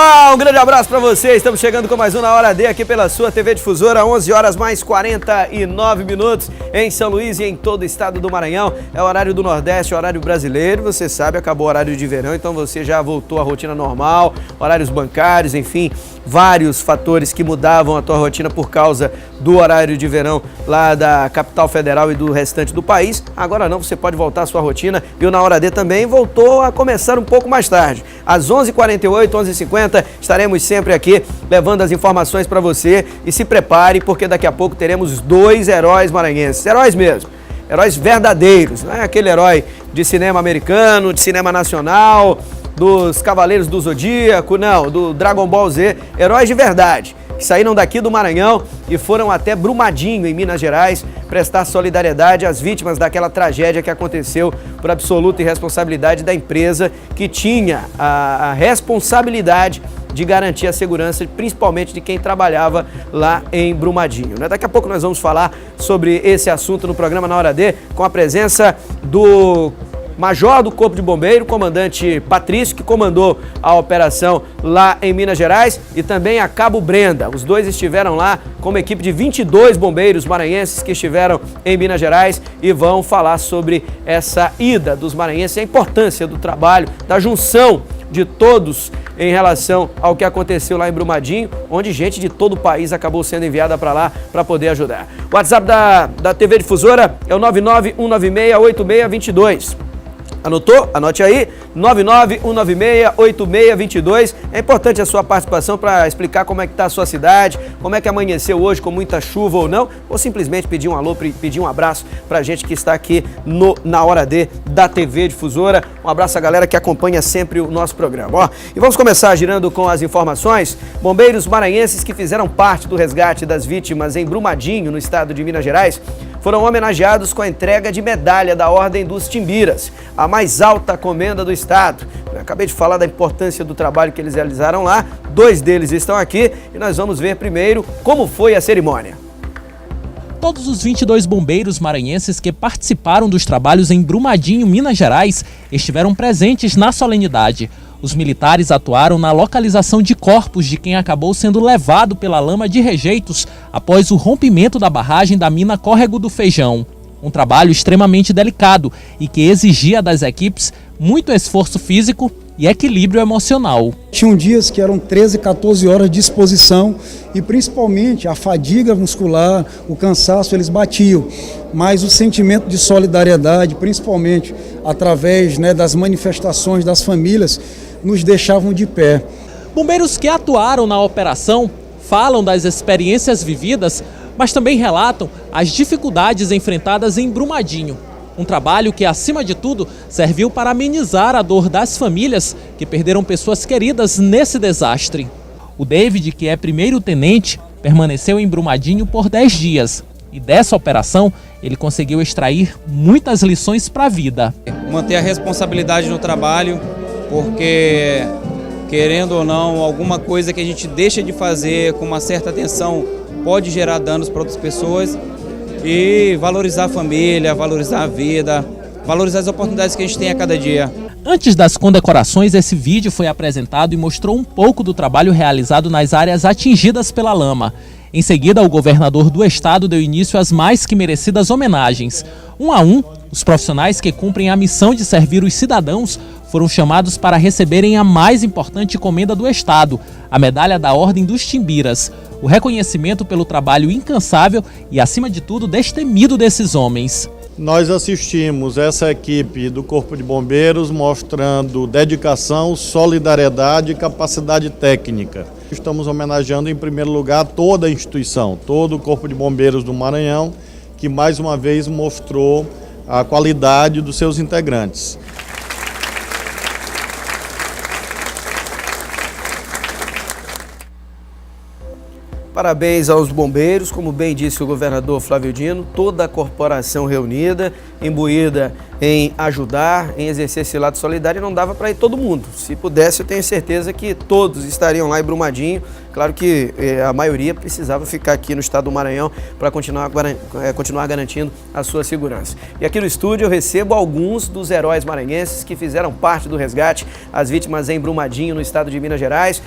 Olá, um grande abraço para você. Estamos chegando com mais um Na Hora D aqui pela sua TV Difusora, 11 horas mais 49 minutos em São Luís e em todo o estado do Maranhão. É o horário do Nordeste, o horário brasileiro. Você sabe, acabou o horário de verão, então você já voltou à rotina normal, horários bancários, enfim, vários fatores que mudavam a tua rotina por causa do horário de verão lá da capital federal e do restante do país. Agora não, você pode voltar à sua rotina e o Na Hora D também voltou a começar um pouco mais tarde. Às 11h48, 11h50, estaremos sempre aqui levando as informações para você e se prepare porque daqui a pouco teremos dois heróis maranhenses, heróis mesmo, heróis verdadeiros, não é aquele herói de cinema americano, de cinema nacional, dos Cavaleiros do Zodíaco, não, do Dragon Ball Z, heróis de verdade, que saíram daqui do Maranhão e foram até Brumadinho, em Minas Gerais, prestar solidariedade às vítimas daquela tragédia que aconteceu por absoluta irresponsabilidade da empresa que tinha a responsabilidade de garantir a segurança, principalmente de quem trabalhava lá em Brumadinho. Daqui a pouco nós vamos falar sobre esse assunto no programa Na Hora D, com a presença do Major do Corpo de Bombeiro, comandante Patrício, que comandou a operação lá em Minas Gerais, e também a Cabo Brenda. Os dois estiveram lá com uma equipe de 22 bombeiros maranhenses que estiveram em Minas Gerais e vão falar sobre essa ida dos maranhenses, a importância do trabalho, da junção de todos em relação ao que aconteceu lá em Brumadinho, onde gente de todo o país acabou sendo enviada para lá para poder ajudar. O WhatsApp da TV Difusora é o 991968622. Anotou? Anote aí, 991968622. É importante a sua participação para explicar como é que está a sua cidade, como é que amanheceu hoje, com muita chuva ou não, ou simplesmente pedir um alô, pedir um abraço para a gente que está aqui Na Hora D da TV Difusora. Um abraço à galera que acompanha sempre o nosso programa. Ó, e vamos começar girando com as informações. Bombeiros maranhenses que fizeram parte do resgate das vítimas em Brumadinho, no estado de Minas Gerais, foram homenageados com a entrega de medalha da Ordem dos Timbiras, a mais alta comenda do estado. Eu acabei de falar da importância do trabalho que eles realizaram lá, dois deles estão aqui e nós vamos ver primeiro como foi a cerimônia. Todos os 22 bombeiros maranhenses que participaram dos trabalhos em Brumadinho, Minas Gerais, estiveram presentes na solenidade. Os militares atuaram na localização de corpos de quem acabou sendo levado pela lama de rejeitos após o rompimento da barragem da mina Córrego do Feijão. Um trabalho extremamente delicado e que exigia das equipes muito esforço físico e equilíbrio emocional. Tinham dias que eram 13, 14 horas de exposição e principalmente a fadiga muscular, o cansaço, eles batiam. Mas o sentimento de solidariedade, principalmente através das manifestações das famílias, nos deixavam de pé. Bombeiros que atuaram na operação falam das experiências vividas, mas também relatam as dificuldades enfrentadas em Brumadinho. Um trabalho que, acima de tudo, serviu para amenizar a dor das famílias que perderam pessoas queridas nesse desastre. O David, que é primeiro-tenente, permaneceu em Brumadinho por 10 dias. E dessa operação, ele conseguiu extrair muitas lições para a vida. Manter a responsabilidade no trabalho, porque, querendo ou não, alguma coisa que a gente deixa de fazer com uma certa atenção pode gerar danos para outras pessoas. E valorizar a família, valorizar a vida, valorizar as oportunidades que a gente tem a cada dia. Antes das condecorações, esse vídeo foi apresentado e mostrou um pouco do trabalho realizado nas áreas atingidas pela lama. Em seguida, o governador do estado deu início às mais que merecidas homenagens. Um a um, os profissionais que cumprem a missão de servir os cidadãos foram chamados para receberem a mais importante comenda do estado, a medalha da Ordem dos Timbiras. O reconhecimento pelo trabalho incansável e, acima de tudo, destemido desses homens. Nós assistimos essa equipe do Corpo de Bombeiros mostrando dedicação, solidariedade e capacidade técnica. Estamos homenageando, em primeiro lugar, toda a instituição, todo o Corpo de Bombeiros do Maranhão, que mais uma vez mostrou a qualidade dos seus integrantes. Parabéns aos bombeiros, como bem disse o governador Flávio Dino, toda a corporação reunida, imbuída em ajudar, em exercer esse lado solidário, e não dava para ir todo mundo. Se pudesse, eu tenho certeza que todos estariam lá em Brumadinho. Claro que a maioria precisava ficar aqui no estado do Maranhão para continuar garantindo a sua segurança. E aqui no estúdio eu recebo alguns dos heróis maranhenses que fizeram parte do resgate às vítimas em Brumadinho, no estado de Minas Gerais,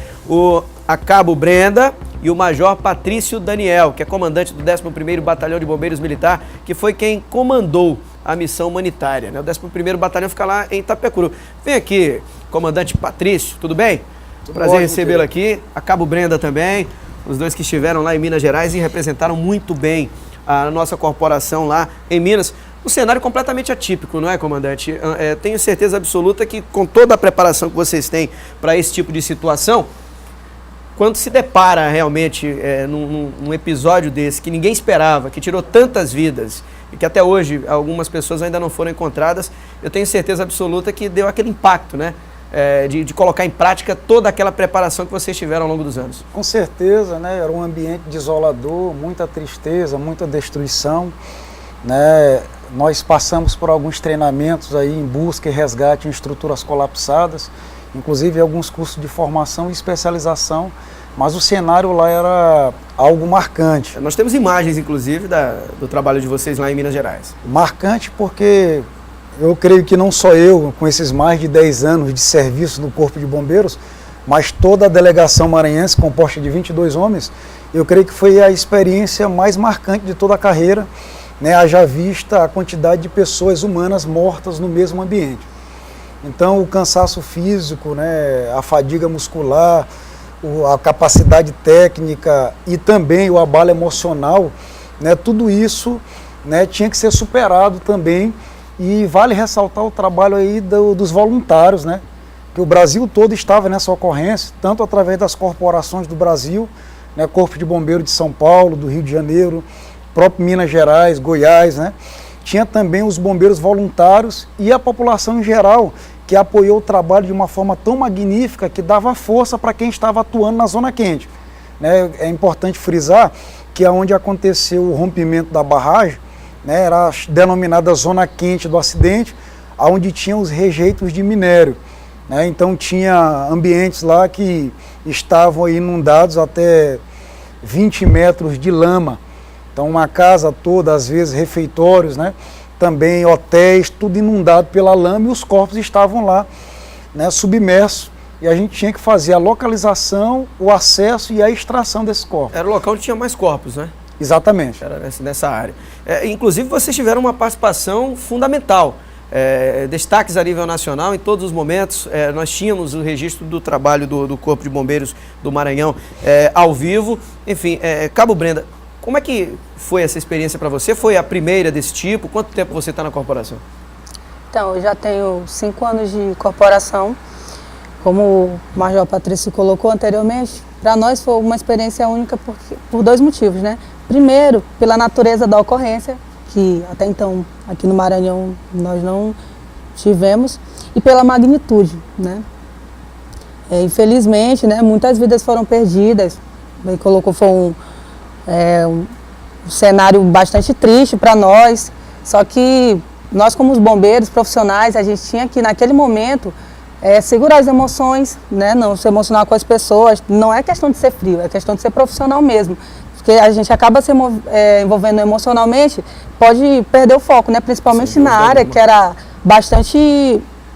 a Cabo Brenda e o Major Patrício Daniel, que é comandante do 11º Batalhão de Bombeiros Militar, que foi quem comandou a missão humanitária, né? O 11º Batalhão fica lá em Itapecuru. Vem aqui, comandante Patrício, tudo bem? Prazer recebê-lo aqui. A Cabo Brenda também, os dois que estiveram lá em Minas Gerais e representaram muito bem a nossa corporação lá em Minas. Um cenário completamente atípico, não é, comandante? Tenho certeza absoluta que com toda a preparação que vocês têm para esse tipo de situação, quando se depara realmente num episódio desse que ninguém esperava, que tirou tantas vidas e que até hoje algumas pessoas ainda não foram encontradas, eu tenho certeza absoluta que deu aquele impacto, né? De colocar em prática toda aquela preparação que vocês tiveram ao longo dos anos. Com certeza, né? Era um ambiente desolador, muita tristeza, muita destruição, né? Nós passamos por alguns treinamentos aí em busca e resgate em estruturas colapsadas, inclusive alguns cursos de formação e especialização, mas o cenário lá era algo marcante. Nós temos imagens, inclusive, do trabalho de vocês lá em Minas Gerais. Marcante porque eu creio que não só eu, com esses mais de 10 anos de serviço no Corpo de Bombeiros, mas toda a delegação maranhense, composta de 22 homens, eu creio que foi a experiência mais marcante de toda a carreira, né, haja vista a quantidade de pessoas humanas mortas no mesmo ambiente. Então o cansaço físico, né, a fadiga muscular, a capacidade técnica e também o abalo emocional, né, tudo isso, né, tinha que ser superado também. E vale ressaltar o trabalho aí dos voluntários, né, que o Brasil todo estava nessa ocorrência, tanto através das corporações do Brasil, né, Corpo de Bombeiro de São Paulo, do Rio de Janeiro, próprio Minas Gerais, Goiás, né, tinha também os bombeiros voluntários e a população em geral, que apoiou o trabalho de uma forma tão magnífica que dava força para quem estava atuando na zona quente. Né? É importante frisar que onde aconteceu o rompimento da barragem, né, era a denominada zona quente do acidente, onde tinha os rejeitos de minério. Né? Então tinha ambientes lá que estavam inundados até 20 metros de lama. Então uma casa toda, às vezes refeitórios, né? Também hotéis, tudo inundado pela lama e os corpos estavam lá, né, submersos. E a gente tinha que fazer a localização, o acesso e a extração desses corpos. Era o local onde tinha mais corpos, né? Exatamente. Era nessa área. Inclusive vocês tiveram uma participação fundamental. Destaques a nível nacional em todos os momentos. Nós tínhamos o registro do trabalho do Corpo de Bombeiros do Maranhão ao vivo. Enfim, Cabo Brenda, como é que foi essa experiência para você? Foi a primeira desse tipo? Quanto tempo você está na corporação? Então, eu já tenho 5 anos de corporação. Como o Major Patrício colocou anteriormente, para nós foi uma experiência única por 2 motivos, né? Primeiro, pela natureza da ocorrência, que até então aqui no Maranhão nós não tivemos, e pela magnitude, né? Infelizmente, né, muitas vidas foram perdidas. Ele colocou, foi um cenário bastante triste para nós, só que nós como os bombeiros profissionais, a gente tinha que naquele momento segurar as emoções, né? Não se emocionar com as pessoas, não é questão de ser frio, é questão de ser profissional mesmo, porque a gente acaba se envolvendo emocionalmente, pode perder o foco, né? Principalmente na área que era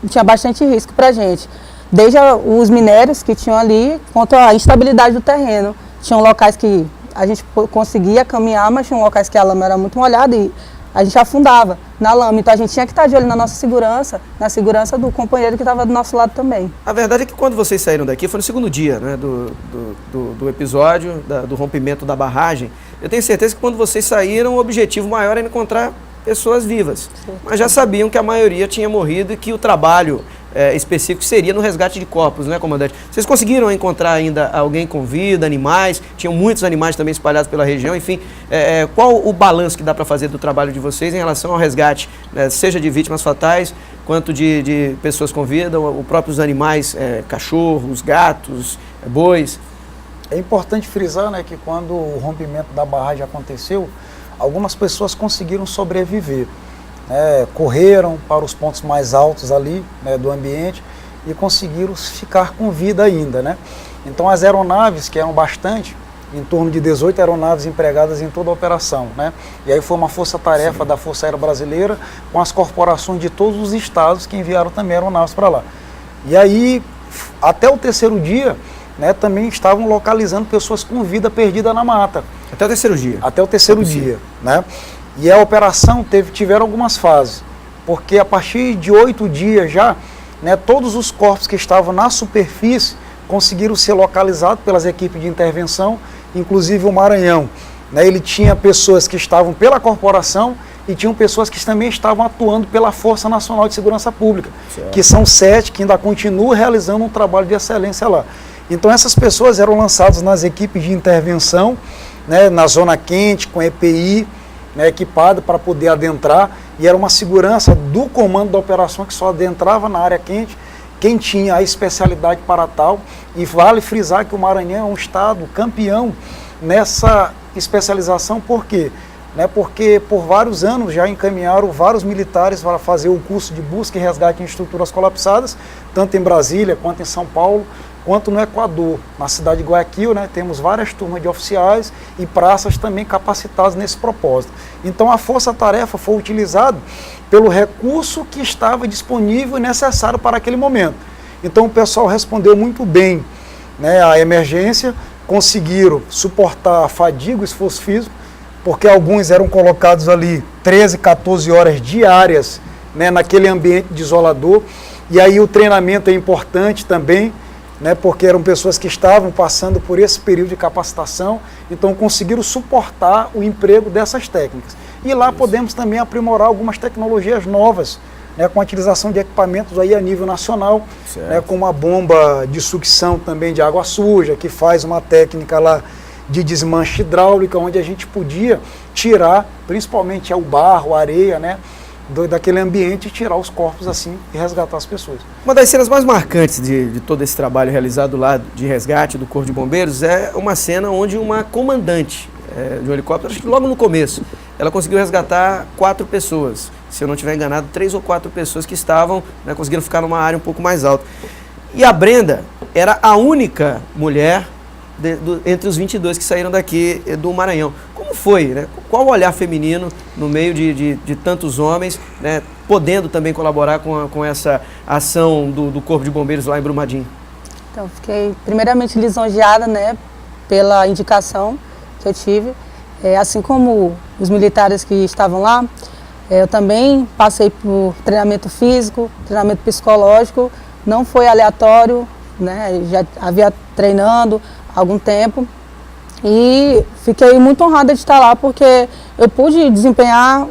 tinha bastante risco para a gente, desde os minérios que tinham ali, quanto à instabilidade do terreno, tinham locais que a gente conseguia caminhar, mas tinha locais que a lama era muito molhada e a gente afundava na lama. Então a gente tinha que estar de olho na nossa segurança, na segurança do companheiro que estava do nosso lado também. A verdade é que quando vocês saíram daqui, foi no segundo dia, né, do episódio, do rompimento da barragem. Eu tenho certeza que quando vocês saíram, o objetivo maior era encontrar pessoas vivas. Certo. Mas já sabiam que a maioria tinha morrido e que o trabalho específico seria no resgate de corpos, né, comandante? Vocês conseguiram encontrar ainda alguém com vida, animais? Tinham muitos animais também espalhados pela região, enfim. Qual o balanço que dá para fazer do trabalho de vocês em relação ao resgate, né, seja de vítimas fatais, quanto de pessoas com vida, ou próprios animais, cachorros, gatos, bois? É importante frisar, né, que quando o rompimento da barragem aconteceu, algumas pessoas conseguiram sobreviver, né, correram para os pontos mais altos ali, né, do ambiente e conseguiram ficar com vida ainda, né? Então as aeronaves, que eram bastante, em torno de 18 aeronaves empregadas em toda a operação, né? E aí foi uma força-tarefa da Força Aérea Brasileira com as corporações de todos os estados que enviaram também aeronaves para lá. E aí, até o terceiro dia, né, também estavam localizando pessoas com vida perdida na mata. Até o terceiro dia? Até o terceiro dia, né? E a operação tiveram algumas fases, porque a partir de 8 dias já, né, todos os corpos que estavam na superfície conseguiram ser localizados pelas equipes de intervenção, inclusive o Maranhão, né, ele tinha pessoas que estavam pela corporação e tinham pessoas que também estavam atuando pela Força Nacional de Segurança Pública, certo, que são 7 que ainda continuam realizando um trabalho de excelência lá. Então essas pessoas eram lançadas nas equipes de intervenção, né, na zona quente, com EPI, né, equipada para poder adentrar, e era uma segurança do comando da operação que só adentrava na área quente quem tinha a especialidade para tal. E vale frisar que o Maranhão é um estado campeão nessa especialização. Por quê? Né, porque por vários anos já encaminharam vários militares para fazer o curso de busca e resgate em estruturas colapsadas, tanto em Brasília, quanto em São Paulo, quanto no Equador. Na cidade de Guayaquil, né, temos várias turmas de oficiais e praças também capacitadas nesse propósito. Então a força-tarefa foi utilizada pelo recurso que estava disponível e necessário para aquele momento. Então o pessoal respondeu muito bem, né, à emergência, conseguiram suportar a fadiga, o esforço físico, porque alguns eram colocados ali 13, 14 horas diárias, né, naquele ambiente desolador. E aí o treinamento é importante também, né, porque eram pessoas que estavam passando por esse período de capacitação, então conseguiram suportar o emprego dessas técnicas. E lá podemos também aprimorar algumas tecnologias novas, né, com a utilização de equipamentos aí a nível nacional, né, como a bomba de sucção também de água suja, que faz uma técnica lá de desmanche hidráulica, onde a gente podia tirar, principalmente o barro, a areia, né, daquele ambiente, e tirar os corpos assim e resgatar as pessoas. Uma das cenas mais marcantes de todo esse trabalho realizado lá de resgate do Corpo de Bombeiros é uma cena onde uma comandante de um helicóptero, acho que logo no começo, ela conseguiu resgatar 4 pessoas. Se eu não estiver enganado, 3 ou 4 pessoas que estavam, né, conseguiram ficar numa área um pouco mais alta. E a Brenda era a única mulher entre os 22 que saíram daqui do Maranhão. Como foi, né? Qual o olhar feminino no meio de tantos homens, né, podendo também colaborar com essa ação do Corpo de Bombeiros lá em Brumadinho? Então, fiquei primeiramente lisonjeada, né, pela indicação que eu tive. Assim como os militares que estavam lá, eu também passei por treinamento físico, treinamento psicológico, não foi aleatório, né, já havia treinando há algum tempo e fiquei muito honrada de estar lá porque eu pude desempenhar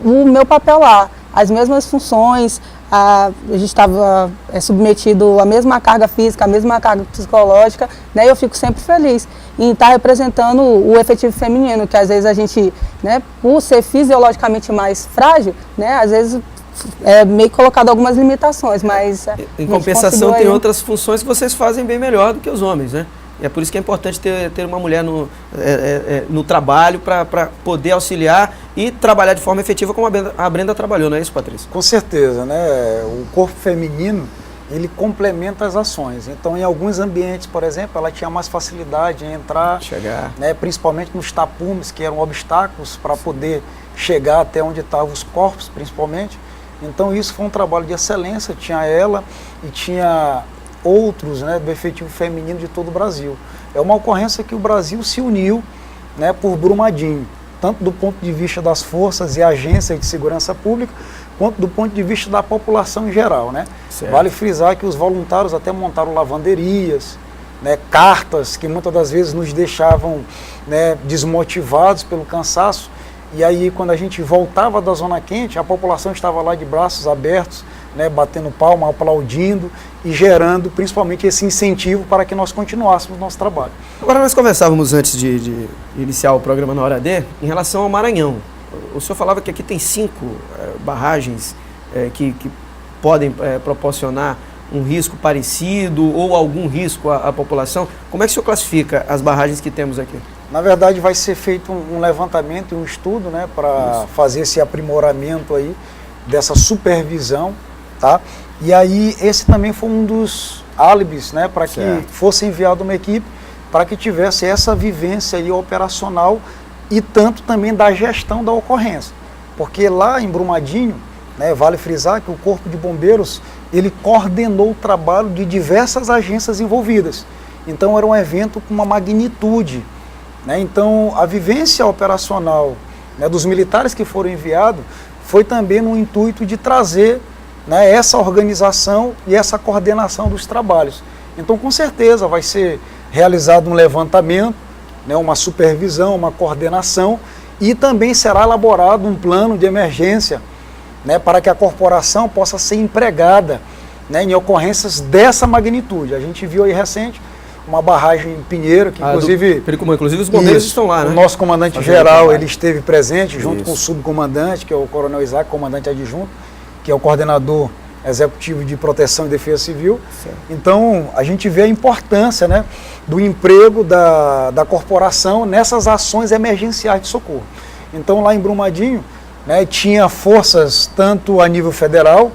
o meu papel lá, as mesmas funções, a gente estava submetido à mesma carga física, à mesma carga psicológica, né, e eu fico sempre feliz em estar representando o efetivo feminino, que às vezes a gente, né, por ser fisiologicamente mais frágil, né, às vezes é meio colocado algumas limitações, mas em compensação tem outras funções que vocês fazem bem melhor do que os homens, né? E é por isso que é importante ter uma mulher no trabalho para poder auxiliar e trabalhar de forma efetiva como a Brenda trabalhou, não é isso, Patrícia? Com certeza, né? O corpo feminino, ele complementa as ações. Então, em alguns ambientes, por exemplo, ela tinha mais facilidade em entrar, chegar, né, principalmente nos tapumes, que eram obstáculos para poder chegar até onde estavam os corpos, principalmente. Então, isso foi um trabalho de excelência. Tinha ela e tinha outros, né, do efetivo feminino de todo o Brasil. É uma ocorrência que o Brasil se uniu, né, por Brumadinho, tanto do ponto de vista das forças e agências de segurança pública, quanto do ponto de vista da população em geral, né? Vale frisar que os voluntários até montaram lavanderias, né, cartas que muitas das vezes nos deixavam, né, desmotivados pelo cansaço. E aí, quando a gente voltava da zona quente, a população estava lá de braços abertos, né, batendo palma, aplaudindo e gerando principalmente esse incentivo para que nós continuássemos o nosso trabalho. Agora, nós conversávamos antes de iniciar o programa na Hora D em relação ao Maranhão. O senhor falava que aqui tem 5 barragens que podem proporcionar um risco parecido ou algum risco à população? Como é que o senhor classifica as barragens que temos aqui? Na verdade, vai ser feito um levantamento e um estudo, né, para fazer esse aprimoramento aí dessa supervisão, tá? E aí esse também foi um dos álibis, né, para que fosse enviada uma equipe para que tivesse essa vivência aí operacional e tanto também da gestão da ocorrência. Porque lá em Brumadinho, né, vale frisar que o Corpo de Bombeiros, ele coordenou o trabalho de diversas agências envolvidas. Então era um evento com uma magnitude, né? Então a vivência operacional, né, dos militares que foram enviados foi também no intuito de trazer, né, essa organização e essa coordenação dos trabalhos. Então com certeza vai ser realizado um levantamento, né, uma supervisão, uma coordenação e também será elaborado um plano de emergência, né, para que a corporação possa ser empregada, né, em ocorrências dessa magnitude. A gente viu aí recente uma barragem em Pinheiro, que inclusive os bombeiros estão lá, né? O nosso comandante-geral, ele esteve presente junto com o subcomandante, que é o coronel Isaac, comandante adjunto, que é o coordenador executivo de proteção e defesa civil. Certo. Então, a gente vê a importância, né, do emprego da corporação nessas ações emergenciais de socorro. Então, lá em Brumadinho, né, tinha forças tanto a nível federal,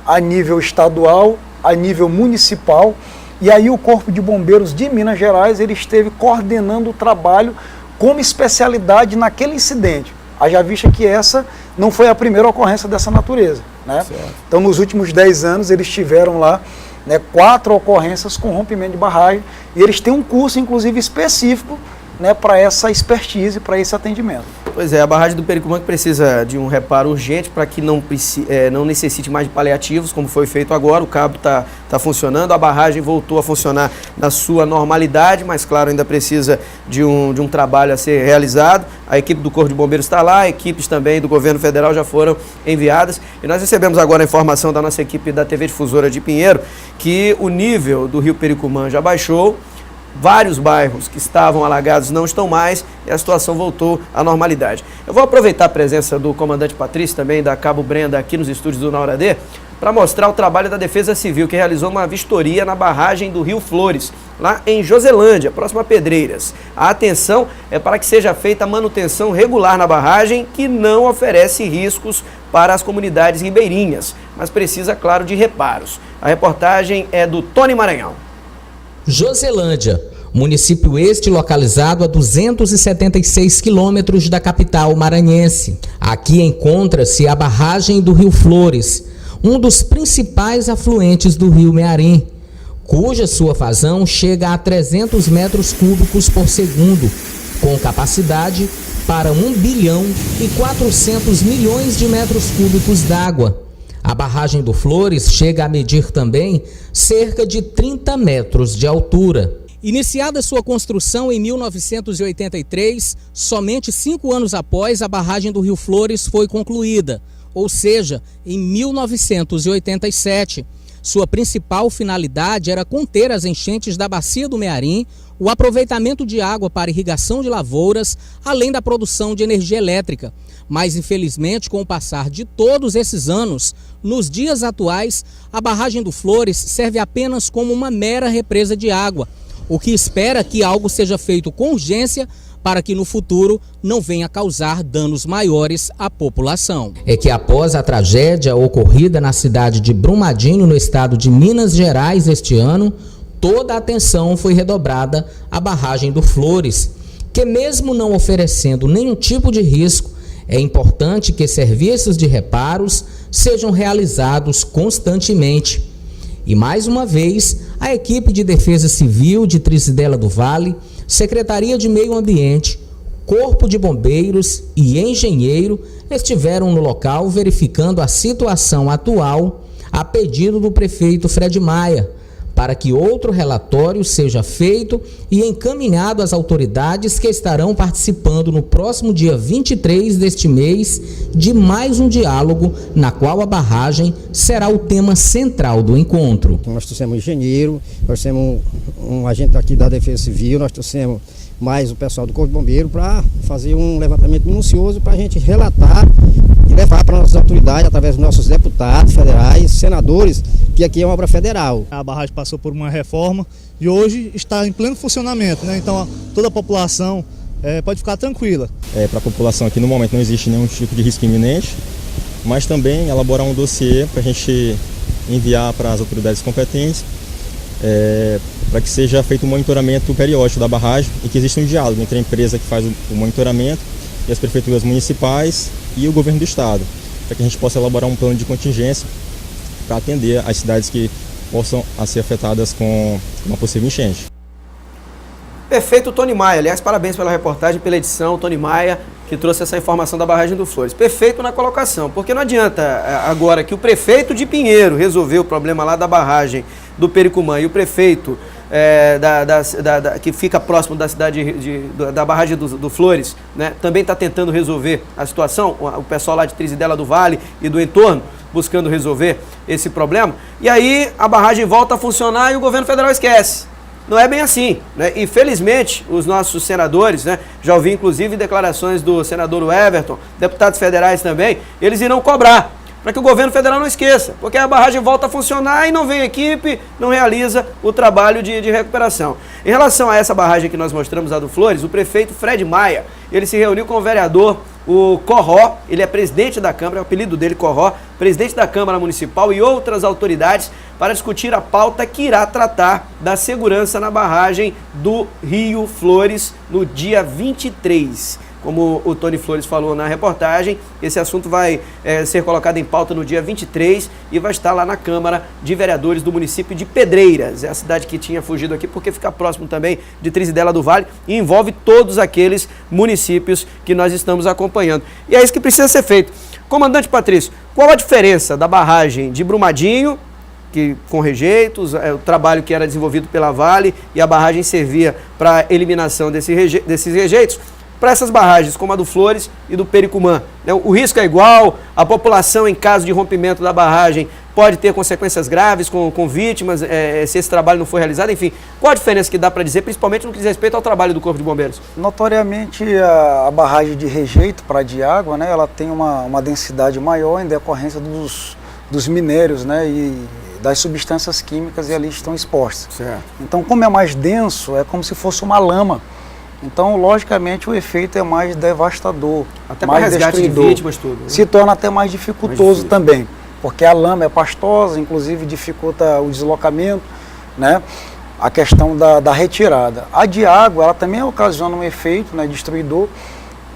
a nível estadual, a nível municipal, e aí o Corpo de Bombeiros de Minas Gerais, ele esteve coordenando o trabalho como especialidade naquele incidente. Haja vista que essa não foi a primeira ocorrência dessa natureza, né? Então, nos últimos 10 anos, eles tiveram lá, né, 4 ocorrências com rompimento de barragem, e eles têm um curso, inclusive, específico, né, para essa expertise, para esse atendimento. Pois é, a barragem do Pericumã que precisa de um reparo urgente para que não necessite mais de paliativos, como foi feito agora. O cabo está funcionando, a barragem voltou a funcionar na sua normalidade, mas claro, ainda precisa de um trabalho a ser realizado. A equipe do Corpo de Bombeiros está lá, equipes também do governo federal já foram enviadas. E nós recebemos agora a informação da nossa equipe da TV Difusora de Pinheiro que o nível do rio Pericumã já baixou. Vários bairros que estavam alagados não estão mais e a situação voltou à normalidade. Eu vou aproveitar a presença do comandante Patrício, também da Cabo Brenda, aqui nos estúdios do Na Hora D, para mostrar o trabalho da Defesa Civil, que realizou uma vistoria na barragem do Rio Flores, lá em Joselândia, próximo a Pedreiras. A atenção é para que seja feita a manutenção regular na barragem, que não oferece riscos para as comunidades ribeirinhas, mas precisa, claro, de reparos. A reportagem é do Tony Maranhão. Joselândia, município este localizado a 276 quilômetros da capital maranhense. Aqui encontra-se a barragem do Rio Flores, um dos principais afluentes do rio Mearim, cuja sua vazão chega a 300 metros cúbicos por segundo, com capacidade para 1 bilhão e 400 milhões de metros cúbicos d'água. A barragem do Flores chega a medir também cerca de 30 metros de altura. Iniciada sua construção em 1983, somente 5 anos após a barragem do Rio Flores foi concluída, ou seja, em 1987. Sua principal finalidade era conter as enchentes da bacia do Mearim, o aproveitamento de água para irrigação de lavouras, além da produção de energia elétrica. Mas, infelizmente, com o passar de todos esses anos, nos dias atuais, a barragem do Flores serve apenas como uma mera represa de água, o que espera que algo seja feito com urgência para que no futuro não venha causar danos maiores à população. É que após a tragédia ocorrida na cidade de Brumadinho, no estado de Minas Gerais este ano, toda a atenção foi redobrada à barragem do Flores, que mesmo não oferecendo nenhum tipo de risco, é importante que serviços de reparos sejam realizados constantemente. E mais uma vez, a equipe de Defesa Civil de Trizidela do Vale, Secretaria de Meio Ambiente, Corpo de Bombeiros e engenheiro estiveram no local verificando a situação atual a pedido do prefeito Fred Maia, para que outro relatório seja feito e encaminhado às autoridades que estarão participando no próximo dia 23 deste mês de mais um diálogo, na qual a barragem será o tema central do encontro. Nós trouxemos engenheiro, nós temos um agente aqui da Defesa Civil, nós trouxemos mais o pessoal do Corpo de Bombeiro para fazer um levantamento minucioso para a gente relatar e levar para nossas autoridades sociedade, através dos nossos deputados federais, senadores, que aqui é uma obra federal. A barragem passou por uma reforma e hoje está em pleno funcionamento, né? Então toda a população pode ficar tranquila. Para a população aqui no momento não existe nenhum tipo de risco iminente, mas também elaborar um dossiê para a gente enviar para as autoridades competentes, para que seja feito um monitoramento periódico da barragem e que exista um diálogo entre a empresa que faz o monitoramento e as prefeituras municipais e o governo do estado, para que a gente possa elaborar um plano de contingência para atender as cidades que possam ser afetadas com uma possível enchente. Perfeito, Tony Maia. Aliás, parabéns pela reportagem, pela edição, Tony Maia, que trouxe essa informação da barragem do Flores. Perfeito na colocação, porque não adianta agora que o prefeito de Pinheiro resolveu o problema lá da barragem do Pericumã e o prefeito que fica próximo da cidade da barragem do Flores, né, também está tentando resolver a situação, o pessoal lá de Trizidela do Vale e do entorno, buscando resolver esse problema, e aí a barragem volta a funcionar e o governo federal esquece. Não é bem assim, né? Infelizmente, os nossos senadores, né, já ouvi inclusive declarações do senador Everton, deputados federais também, eles irão cobrar, para que o governo federal não esqueça, porque a barragem volta a funcionar e não vem equipe, não realiza o trabalho de recuperação. Em relação a essa barragem que nós mostramos, a do Flores, o prefeito Fred Maia, ele se reuniu com o vereador, o Corró, ele é presidente da Câmara, é o apelido dele Corró, presidente da Câmara Municipal e outras autoridades para discutir a pauta que irá tratar da segurança na barragem do Rio Flores no dia 23. Como o Tony Flores falou na reportagem, esse assunto vai ser colocado em pauta no dia 23 e vai estar lá na Câmara de Vereadores do município de Pedreiras. É a cidade que tinha fugido aqui porque fica próximo também de Trizidela do Vale e envolve todos aqueles municípios que nós estamos acompanhando. E é isso que precisa ser feito. Comandante Patrício, qual a diferença da barragem de Brumadinho, que com rejeitos, o trabalho que era desenvolvido pela Vale e a barragem servia para a eliminação desses rejeitos, para essas barragens como a do Flores e do Pericumã? O risco é igual, a população em caso de rompimento da barragem pode ter consequências graves com vítimas, se esse trabalho não for realizado, enfim. Qual a diferença que dá para dizer, principalmente no que diz respeito ao trabalho do Corpo de Bombeiros? Notoriamente a barragem de rejeito para de água, né, ela tem uma densidade maior em decorrência dos minérios, né, e das substâncias químicas e ali estão expostas. Certo. Então, como é mais denso, é como se fosse uma lama. Então, logicamente, o efeito é mais devastador, até mais para resgate destruidor. de vítimas, tudo, né? Se torna até mais dificultoso também, porque a lama é pastosa, inclusive dificulta o deslocamento, né? A questão da retirada. A de água, ela também ocasiona um efeito, né, destruidor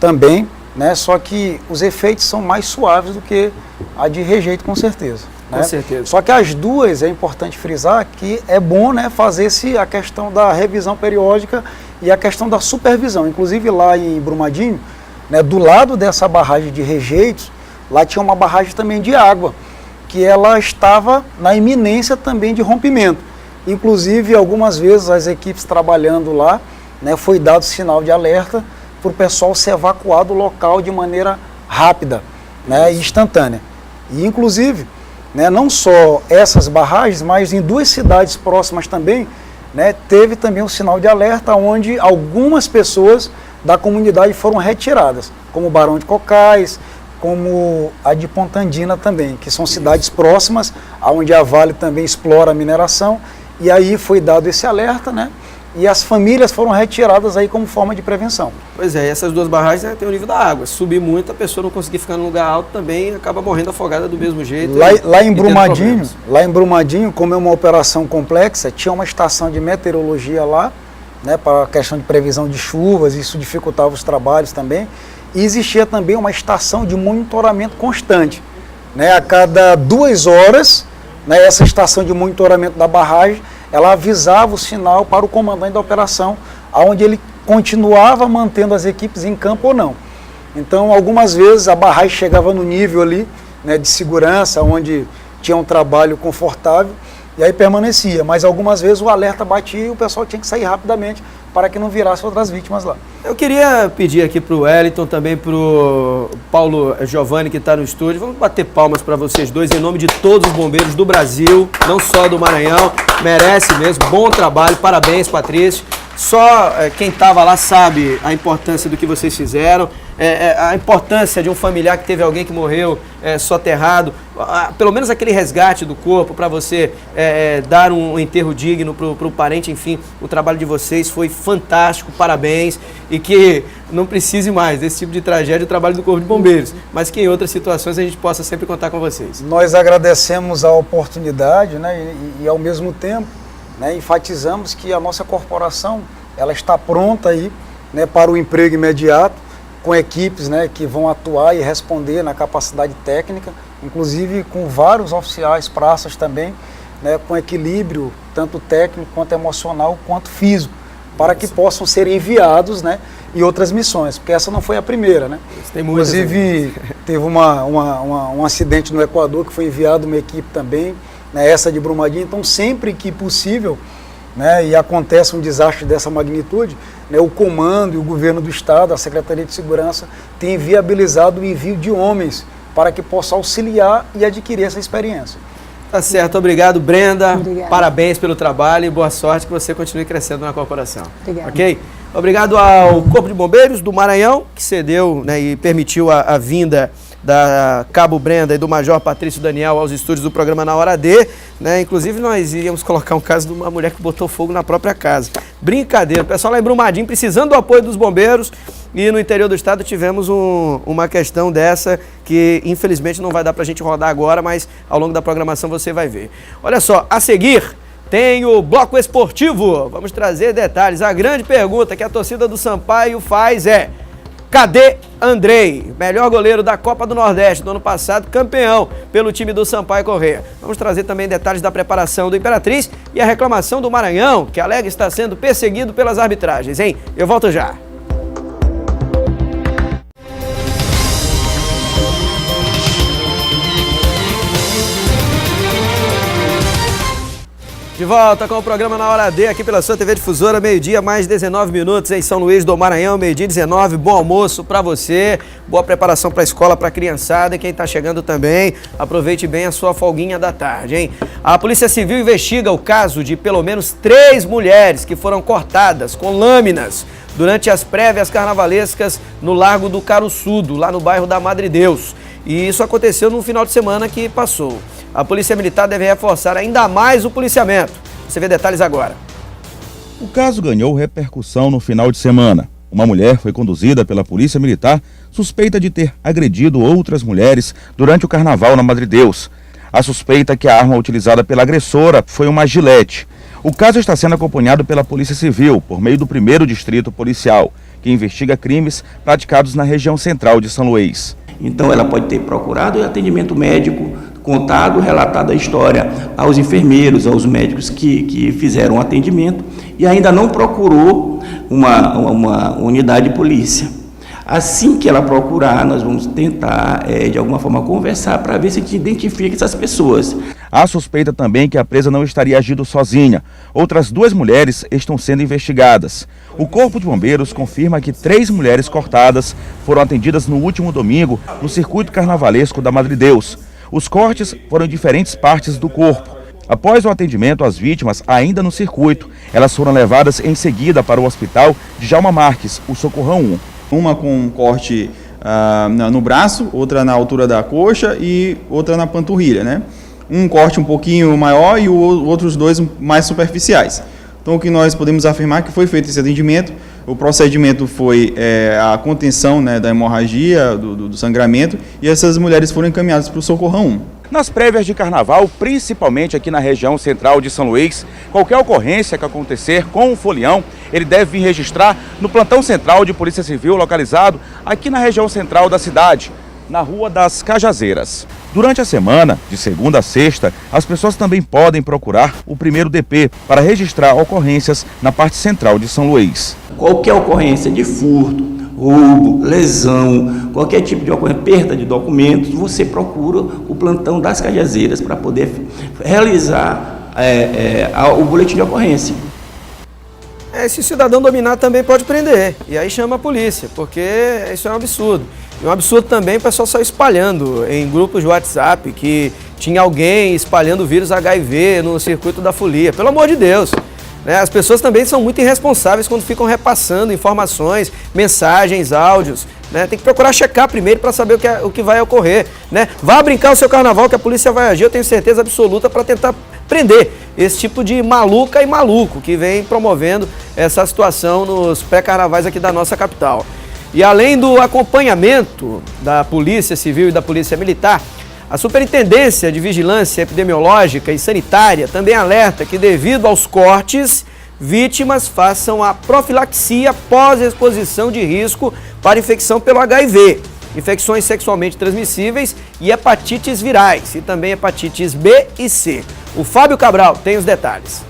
também, né? Só que os efeitos são mais suaves do que a de rejeito, com certeza. Com certeza. Só que as duas, é importante frisar que é bom, né, fazer a questão da revisão periódica e a questão da supervisão. Inclusive lá em Brumadinho, né, do lado dessa barragem de rejeitos, lá tinha uma barragem também de água, que ela estava na iminência também de rompimento. Inclusive, algumas vezes as equipes trabalhando lá, né, foi dado sinal de alerta para o pessoal se evacuar do local de maneira rápida, né, e instantânea. E inclusive, né, não só essas barragens, mas em duas cidades próximas também, né, teve também um sinal de alerta onde algumas pessoas da comunidade foram retiradas, como o Barão de Cocais, como a de Pontandina também, que são cidades próximas, onde a Vale também explora a mineração, e aí foi dado esse alerta, né? E as famílias foram retiradas aí como forma de prevenção. Pois é, essas duas barragens, né, tem o nível da água. Se subir muito, a pessoa não conseguir ficar num lugar alto também acaba morrendo afogada do mesmo jeito. Lá em Brumadinho, como é uma operação complexa, tinha uma estação de meteorologia lá, né, para a questão de previsão de chuvas, isso dificultava os trabalhos também. E existia também uma estação de monitoramento constante, né, a cada 2 horas, né, essa estação de monitoramento da barragem, ela avisava o sinal para o comandante da operação, onde ele continuava mantendo as equipes em campo ou não. Então, algumas vezes a barragem chegava no nível ali, né, de segurança, onde tinha um trabalho confortável, e aí permanecia. Mas algumas vezes o alerta batia e o pessoal tinha que sair rapidamente para que não virasse outras vítimas lá. Eu queria pedir aqui para o Wellington, também para o Paulo Giovanni, que está no estúdio, vamos bater palmas para vocês dois, em nome de todos os bombeiros do Brasil, não só do Maranhão, merece mesmo, bom trabalho, parabéns, Patrício. Só quem estava lá sabe a importância do que vocês fizeram. a importância de um familiar que teve alguém que morreu soterrado, pelo menos aquele resgate do corpo para você dar um enterro digno para o parente, enfim, o trabalho de vocês foi fantástico, parabéns, e que não precise mais desse tipo de tragédia o trabalho do Corpo de Bombeiros, mas que em outras situações a gente possa sempre contar com vocês. Nós agradecemos a oportunidade, né, e ao mesmo tempo, né, enfatizamos que a nossa corporação ela está pronta aí, né, para o emprego imediato, com equipes, né, que vão atuar e responder na capacidade técnica, inclusive com vários oficiais, praças também, né, com equilíbrio tanto técnico quanto emocional quanto físico, para que possam ser enviados, né, em outras missões, porque essa não foi a primeira, né? Inclusive teve um acidente no Equador que foi enviado uma equipe também, né, essa de Brumadinho. Então sempre que possível, né, e acontece um desastre dessa magnitude, né, o comando e o governo do estado, a Secretaria de Segurança, tem viabilizado o envio de homens para que possa auxiliar e adquirir essa experiência. Tá certo, obrigado, Brenda. Obrigada. Parabéns pelo trabalho e boa sorte, que você continue crescendo na corporação. Obrigada. Ok? Obrigado ao Corpo de Bombeiros do Maranhão, que cedeu, né, e permitiu a vinda da Cabo Brenda e do Major Patrício Daniel aos estúdios do programa Na Hora D, né? Inclusive nós íamos colocar um caso de uma mulher que botou fogo na própria casa. Brincadeira, o pessoal lá em Brumadinho precisando do apoio dos bombeiros, e no interior do estado tivemos uma questão dessa que infelizmente não vai dar pra gente rodar agora, mas ao longo da programação você vai ver. Olha só, a seguir tem o Bloco Esportivo, vamos trazer detalhes. A grande pergunta que a torcida do Sampaio faz é: cadê Andrei, melhor goleiro da Copa do Nordeste do ano passado, campeão pelo time do Sampaio Corrêa? Vamos trazer também detalhes da preparação do Imperatriz e a reclamação do Maranhão, que alega estar sendo perseguido pelas arbitragens, hein? Eu volto já. De volta com o programa Na Hora D, aqui pela sua TV Difusora, meio-dia, mais 19 minutos em São Luís do Maranhão, meio-dia 19, bom almoço para você, boa preparação para a escola, para a criançada, e quem está chegando também, aproveite bem a sua folguinha da tarde, hein? A Polícia Civil investiga o caso de pelo menos 3 mulheres que foram cortadas com lâminas durante as prévias carnavalescas no Largo do Caruçudo, lá no bairro da Madre Deus. E isso aconteceu no final de semana que passou. A Polícia Militar deve reforçar ainda mais o policiamento. Você vê detalhes agora. O caso ganhou repercussão no final de semana. Uma mulher foi conduzida pela Polícia Militar suspeita de ter agredido outras mulheres durante o carnaval na Madre Deus. A suspeita é que a arma utilizada pela agressora foi uma gilete. O caso está sendo acompanhado pela Polícia Civil, por meio do 1º Distrito Policial, que investiga crimes praticados na região central de São Luís. Então ela pode ter procurado atendimento médico, contado, relatado a história aos enfermeiros, aos médicos que fizeram o atendimento, e ainda não procurou uma unidade de polícia. Assim que ela procurar, nós vamos tentar, de alguma forma, conversar para ver se a gente identifica essas pessoas. Há suspeita também que a presa não estaria agindo sozinha. Outras 2 mulheres estão sendo investigadas. O Corpo de Bombeiros confirma que 3 mulheres cortadas foram atendidas no último domingo no circuito carnavalesco da Madre Deus. Os cortes foram em diferentes partes do corpo. Após o atendimento às vítimas, ainda no circuito, elas foram levadas em seguida para o hospital de Djalma Marques, o Socorrão 1. Uma com um corte no braço, outra na altura da coxa e outra na panturrilha, né? Um corte um pouquinho maior e outros 2 mais superficiais. Então, o que nós podemos afirmar é que foi feito esse atendimento. O procedimento foi a contenção, né, da hemorragia, do sangramento, e essas mulheres foram encaminhadas para o Socorrão 1. Nas prévias de carnaval, principalmente aqui na região central de São Luís, qualquer ocorrência que acontecer com o folião, ele deve vir registrar no plantão central de Polícia Civil localizado aqui na região central da cidade, na Rua das Cajazeiras. Durante a semana, de segunda a sexta, as pessoas também podem procurar o 1º DP para registrar ocorrências na parte central de São Luís. Qualquer ocorrência de furto, roubo, lesão, qualquer tipo de ocorrência, perda de documentos, você procura o plantão das Cajazeiras para poder realizar o boletim de ocorrência. Se o cidadão dominar também pode prender, e aí chama a polícia, porque isso é um absurdo. E um absurdo também o pessoal só espalhando em grupos de WhatsApp que tinha alguém espalhando o vírus HIV no circuito da folia. Pelo amor de Deus, né? As pessoas também são muito irresponsáveis quando ficam repassando informações, mensagens, áudios, né? Tem que procurar checar primeiro para saber o que vai ocorrer, né? Vá brincar o seu carnaval que a polícia vai agir, eu tenho certeza absoluta, para tentar prender esse tipo de maluca e maluco que vem promovendo essa situação nos pré-carnavais aqui da nossa capital. E além do acompanhamento da Polícia Civil e da Polícia Militar, a Superintendência de Vigilância Epidemiológica e Sanitária também alerta que, devido aos cortes, vítimas façam a profilaxia pós-exposição de risco para infecção pelo HIV, infecções sexualmente transmissíveis e hepatites virais, e também hepatites B e C. O Fábio Cabral tem os detalhes.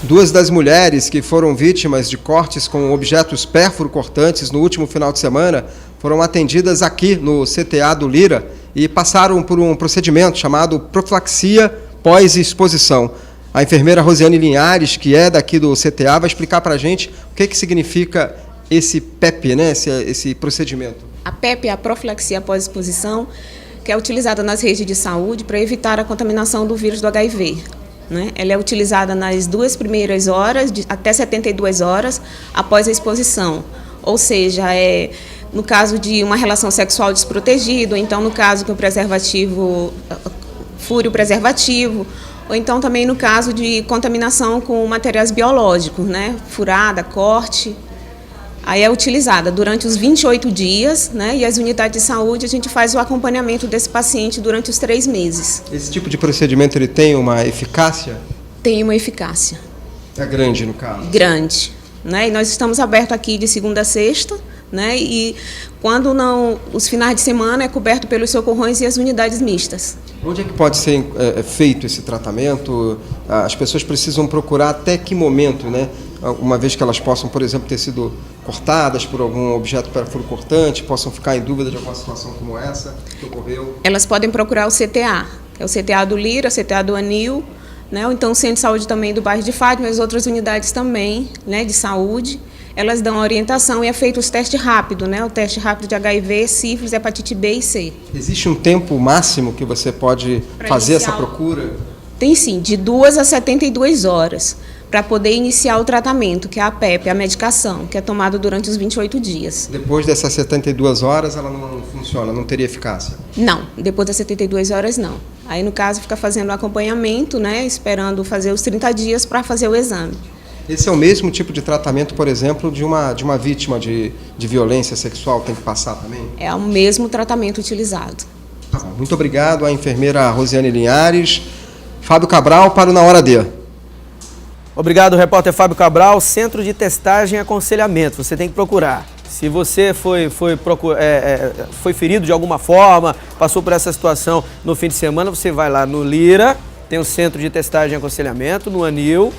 2 das mulheres que foram vítimas de cortes com objetos pérfuro-cortantes no último final de semana foram atendidas aqui no CTA do Lira e passaram por um procedimento chamado profilaxia pós-exposição. A enfermeira Rosiane Linhares, que é daqui do CTA, vai explicar para a gente o que significa esse PEP, né? esse procedimento. A PEP é a profilaxia pós-exposição, que é utilizada nas redes de saúde para evitar a contaminação do vírus do HIV. Né? Ela é utilizada nas 2 primeiras horas, até 72 horas após a exposição. Ou seja, no caso de uma relação sexual desprotegida, ou então no caso que o preservativo fure o preservativo, ou então também no caso de contaminação com materiais biológicos, né? Furada, corte. Aí é utilizada durante os 28 dias, né? E as unidades de saúde, a gente faz o acompanhamento desse paciente durante os 3 meses. Esse tipo de procedimento, ele tem uma eficácia? Tem uma eficácia. É grande, no caso? Grande. Né? E nós estamos abertos aqui de segunda a sexta, né? E quando não, os finais de semana é coberto pelos socorrões e as unidades mistas. Onde é que pode ser feito esse tratamento? As pessoas precisam procurar até que momento, né? Uma vez que elas possam, por exemplo, ter sido cortadas por algum objeto perfuro-cortante, possam ficar em dúvida de alguma situação como essa que ocorreu? Elas podem procurar o CTA, que é o CTA do Lira, o CTA do Anil, né? Ou então o Centro de Saúde também do bairro de Fátima, as outras unidades também, né, de saúde. Elas dão orientação e é feito os testes rápidos, né? O teste rápido de HIV, sífilis, hepatite B e C. Existe um tempo máximo que você pode fazer essa procura? Tem sim, de 2 a 72 horas, para poder iniciar o tratamento, que é a PEP, a medicação, que é tomada durante os 28 dias. Depois dessas 72 horas ela não funciona, não teria eficácia? Não, depois das 72 horas não. Aí no caso fica fazendo o acompanhamento, né? Esperando fazer os 30 dias para fazer o exame. Esse é o mesmo tipo de tratamento, por exemplo, de uma vítima de violência sexual, tem que passar também? É o mesmo tratamento utilizado. Tá bom. Muito obrigado à enfermeira Rosiane Linhares. Fábio Cabral para o Na Hora D. Obrigado, repórter Fábio Cabral. Centro de Testagem e Aconselhamento, você tem que procurar. Se você foi ferido de alguma forma, passou por essa situação no fim de semana, você vai lá no Lira, tem o Centro de Testagem e Aconselhamento, no Anil,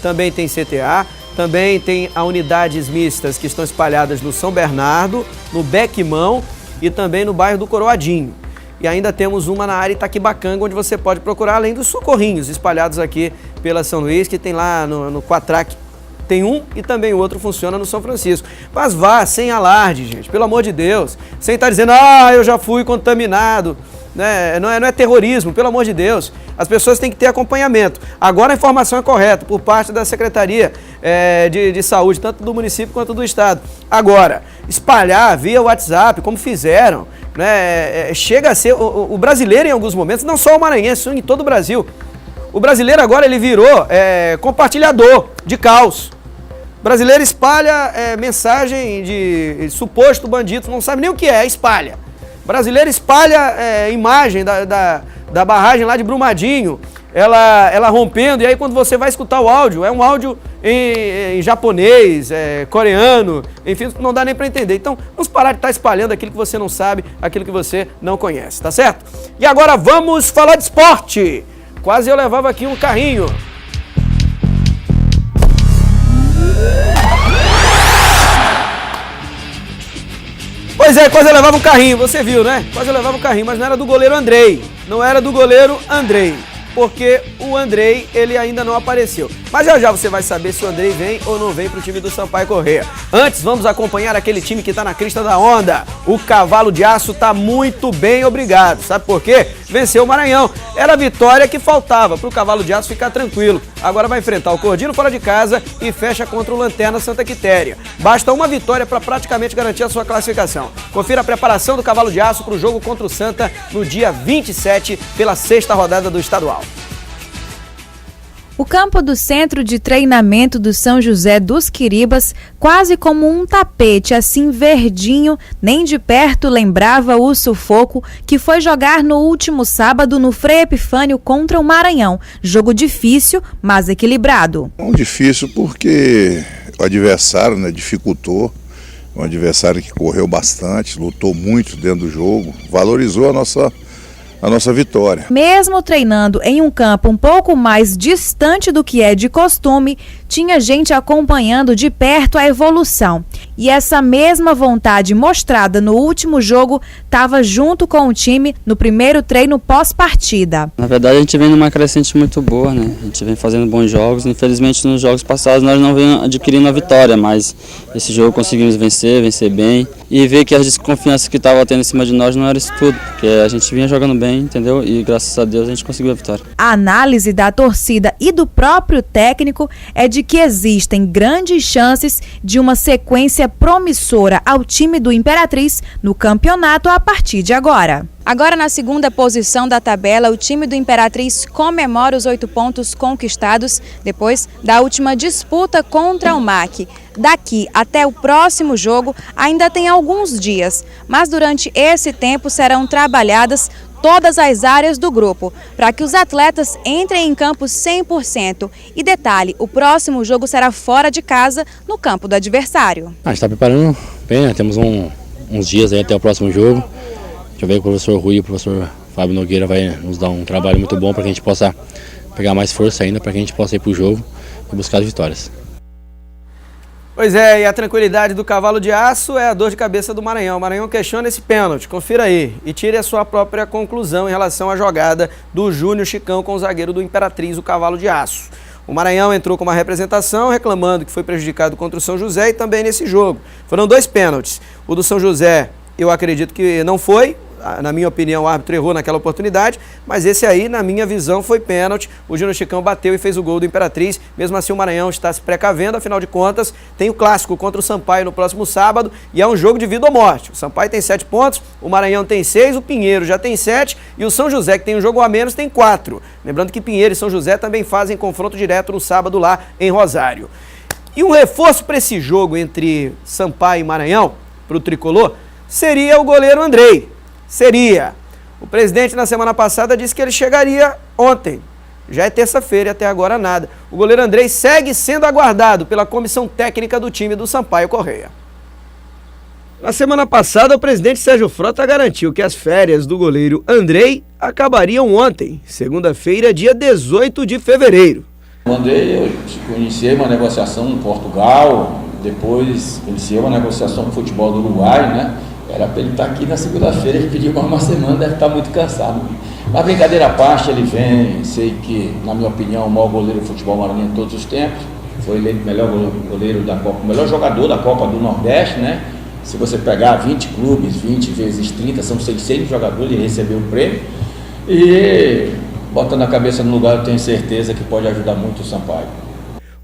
também tem CTA, também tem as unidades mistas que estão espalhadas no São Bernardo, no Bequimão e também no bairro do Coroadinho. E ainda temos uma na área Itaquibacanga, onde você pode procurar, além dos socorrinhos espalhados aqui pela São Luís, que tem lá no Quatrac, tem um e também o outro funciona no São Francisco. Mas vá sem alarde, gente, pelo amor de Deus, sem estar dizendo, eu já fui contaminado, né? Não é terrorismo, pelo amor de Deus. As pessoas têm que ter acompanhamento. Agora a informação é correta por parte da Secretaria de Saúde, tanto do município quanto do estado. Agora, espalhar via WhatsApp, como fizeram, né? Chega a ser o brasileiro em alguns momentos, não só o maranhense, em todo o Brasil. O brasileiro agora ele virou compartilhador de caos. O brasileiro espalha mensagem de suposto bandido, não sabe nem o que espalha. O brasileiro espalha imagem da barragem lá de Brumadinho, ela rompendo, e aí quando você vai escutar o áudio, é um áudio em japonês, coreano, enfim, não dá nem para entender. Então, vamos parar de estar espalhando aquilo que você não sabe, aquilo que você não conhece, tá certo? E agora vamos falar de esporte. Quase eu levava aqui um carrinho. Pois é, quase eu levava um carrinho, você viu, né? Quase eu levava um carrinho, mas não era do goleiro Andrei. Não era do goleiro Andrei, porque o Andrei, ele ainda não apareceu. Mas já você vai saber se o Andrei vem ou não vem pro time do Sampaio Corrêa. Antes, vamos acompanhar aquele time que tá na crista da onda. O Cavalo de Aço tá muito bem, obrigado. Sabe por quê? Venceu o Maranhão. Era a vitória que faltava pro Cavalo de Aço ficar tranquilo. Agora vai enfrentar o Cordino fora de casa e fecha contra o Lanterna Santa Quitéria. Basta uma vitória para praticamente garantir a sua classificação. Confira a preparação do Cavalo de Aço para o jogo contra o Santa no dia 27, pela 6ª rodada do estadual. O campo do Centro de Treinamento do São José dos Quiribas, quase como um tapete assim verdinho, nem de perto lembrava o sufoco que foi jogar no último sábado no Frei Epifânio contra o Maranhão. Jogo difícil, mas equilibrado. Difícil porque o adversário, dificultou. Um adversário que correu bastante, lutou muito dentro do jogo, valorizou a nossa vitória. Mesmo treinando em um campo um pouco mais distante do que é de costume, tinha gente acompanhando de perto a evolução. E essa mesma vontade mostrada no último jogo estava junto com o time no primeiro treino pós-partida. Na verdade, a gente vem numa crescente muito boa, né? A gente vem fazendo bons jogos. Infelizmente, nos jogos passados nós não vemos adquirindo a vitória, mas esse jogo conseguimos vencer bem. E ver que a desconfiança que estava tendo em cima de nós não era isso tudo, porque a gente vinha jogando bem, entendeu? E graças a Deus a gente conseguiu a vitória. A análise da torcida e do próprio técnico é de que existem grandes chances de uma sequência promissora ao time do Imperatriz no campeonato a partir de agora. Agora, na segunda posição da tabela, o time do Imperatriz comemora os 8 pontos conquistados depois da última disputa contra o MAC. Daqui até o próximo jogo ainda tem alguns dias, mas durante esse tempo serão trabalhadas todas as áreas do grupo, para que os atletas entrem em campo 100%. E detalhe, o próximo jogo será fora de casa, no campo do adversário. A gente está preparando bem, né? Temos uns dias aí até o próximo jogo. Deixa eu ver que o professor Rui e o professor Fábio Nogueira vai nos dar um trabalho muito bom para que a gente possa pegar mais força ainda, para que a gente possa ir para o jogo e buscar as vitórias. Pois é, e a tranquilidade do Cavalo de Aço é a dor de cabeça do Maranhão. O Maranhão questiona esse pênalti, confira aí e tire a sua própria conclusão em relação à jogada do Júnior Chicão com o zagueiro do Imperatriz, o Cavalo de Aço. O Maranhão entrou com uma representação reclamando que foi prejudicado contra o São José e também nesse jogo. Foram 2 pênaltis. O do São José, eu acredito que não foi. Na minha opinião, o árbitro errou naquela oportunidade, mas esse aí, na minha visão, foi pênalti. O Júnior Chicão bateu e fez o gol do Imperatriz. Mesmo assim, o Maranhão está se precavendo, afinal de contas, tem o clássico contra o Sampaio no próximo sábado e é um jogo de vida ou morte. O Sampaio tem 7 pontos, o Maranhão tem 6, o Pinheiro já tem 7 e o São José, que tem um jogo a menos, tem 4. Lembrando que Pinheiro e São José também fazem confronto direto no sábado lá em Rosário. E um reforço para esse jogo entre Sampaio e Maranhão, para o tricolor, seria o goleiro Andrei. Seria. O presidente na semana passada disse que ele chegaria ontem. Já é terça-feira e até agora nada. O goleiro Andrei segue sendo aguardado pela comissão técnica do time do Sampaio Corrêa. Na semana passada, o presidente Sérgio Frota garantiu que as férias do goleiro Andrei acabariam ontem, segunda-feira, dia 18 de fevereiro. O Andrei, eu iniciei uma negociação em Portugal, depois iniciei uma negociação com o futebol do Uruguai, né? Era para ele estar aqui na segunda-feira, ele pediu uma semana, deve estar muito cansado. Mas brincadeira à parte, ele vem, sei que, na minha opinião, o maior goleiro do futebol maranhense de todos os tempos. Foi eleito o melhor goleiro da Copa, o melhor jogador da Copa do Nordeste, né? Se você pegar 20 clubes, 20 vezes 30, são 600 jogadores, ele recebeu o prêmio. E, botando a cabeça no lugar, eu tenho certeza que pode ajudar muito o Sampaio.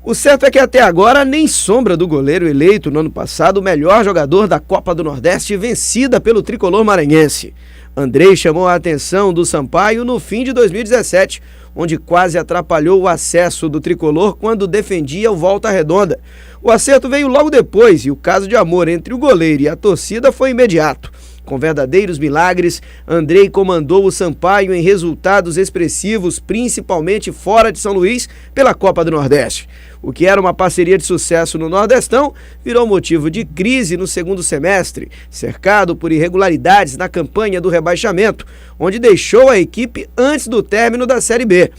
O certo é que até agora nem sombra do goleiro eleito no ano passado o melhor jogador da Copa do Nordeste vencida pelo tricolor maranhense. Andrei chamou a atenção do Sampaio no fim de 2017, onde quase atrapalhou o acesso do tricolor quando defendia o Volta Redonda. O acerto veio logo depois e o caso de amor entre o goleiro e a torcida foi imediato. Com verdadeiros milagres, Andrei comandou o Sampaio em resultados expressivos, principalmente fora de São Luís, pela Copa do Nordeste. O que era uma parceria de sucesso no Nordestão virou motivo de crise no segundo semestre, cercado por irregularidades na campanha do rebaixamento, onde deixou a equipe antes do término da Série B.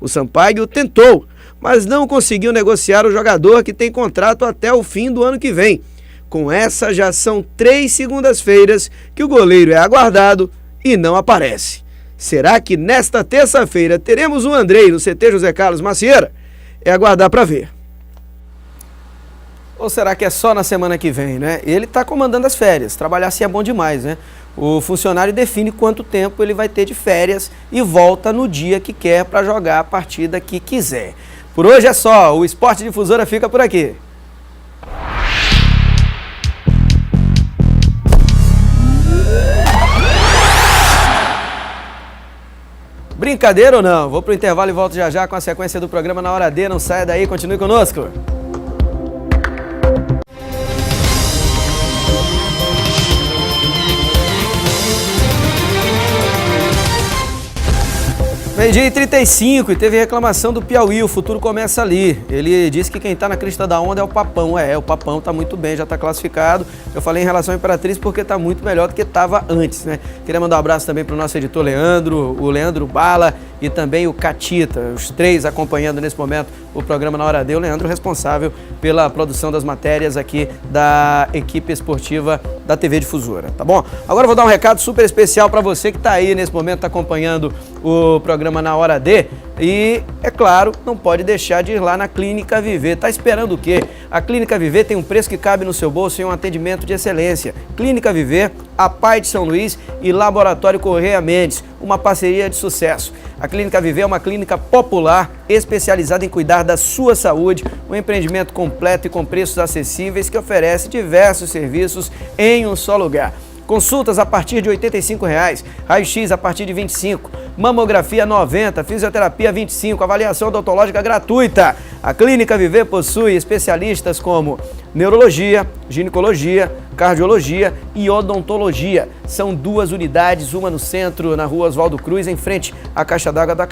O Sampaio tentou, mas não conseguiu negociar o jogador que tem contrato até o fim do ano que vem. Com essa, já são 3 segundas-feiras que o goleiro é aguardado e não aparece. Será que nesta terça-feira teremos um Andrei no CT José Carlos Macieira? é aguardar para ver. Ou será que é só na semana que vem, né? Ele está comandando as férias. Trabalhar assim é bom demais, né? O funcionário define quanto tempo ele vai ter de férias e volta no dia que quer para jogar a partida que quiser. Por hoje é só. O Esporte Difusora fica por aqui. Brincadeira ou não? Vou pro intervalo e volto já já com a sequência do programa Na Hora D. Não saia daí, continue conosco. Meio-dia e 35 e teve reclamação do Piauí, o futuro começa ali. Ele disse que quem está na crista da onda é o Papão. O Papão está muito bem, já está classificado. Eu falei em relação à Imperatriz porque está muito melhor do que estava antes, né? Queria mandar um abraço também para o nosso editor Leandro, o Leandro Bala e também o Catita, os três acompanhando nesse momento o programa Na Hora D. O Leandro responsável pela produção das matérias aqui da equipe esportiva da TV Difusora, tá bom? Agora eu vou dar um recado super especial para você que está aí nesse momento acompanhando o programa Na Hora D e, é claro, não pode deixar de ir lá na Clínica Viver. Tá esperando o quê? A Clínica Viver tem um preço que cabe no seu bolso e um atendimento de excelência. Clínica Viver, a Pai de São Luís e Laboratório Correia Mendes, uma parceria de sucesso. A Clínica Viver é uma clínica popular especializada em cuidar da sua saúde, um empreendimento completo e com preços acessíveis que oferece diversos serviços em um só lugar. Consultas a partir de R$ 85,00, raio-x a partir de R$ 25,00, mamografia R$ 90,00, fisioterapia R$ 25,00, avaliação odontológica gratuita. A Clínica Viver possui especialistas como neurologia, ginecologia, cardiologia e odontologia. São 2 unidades, uma no centro, na rua Oswaldo Cruz, em frente à Caixa d'Água da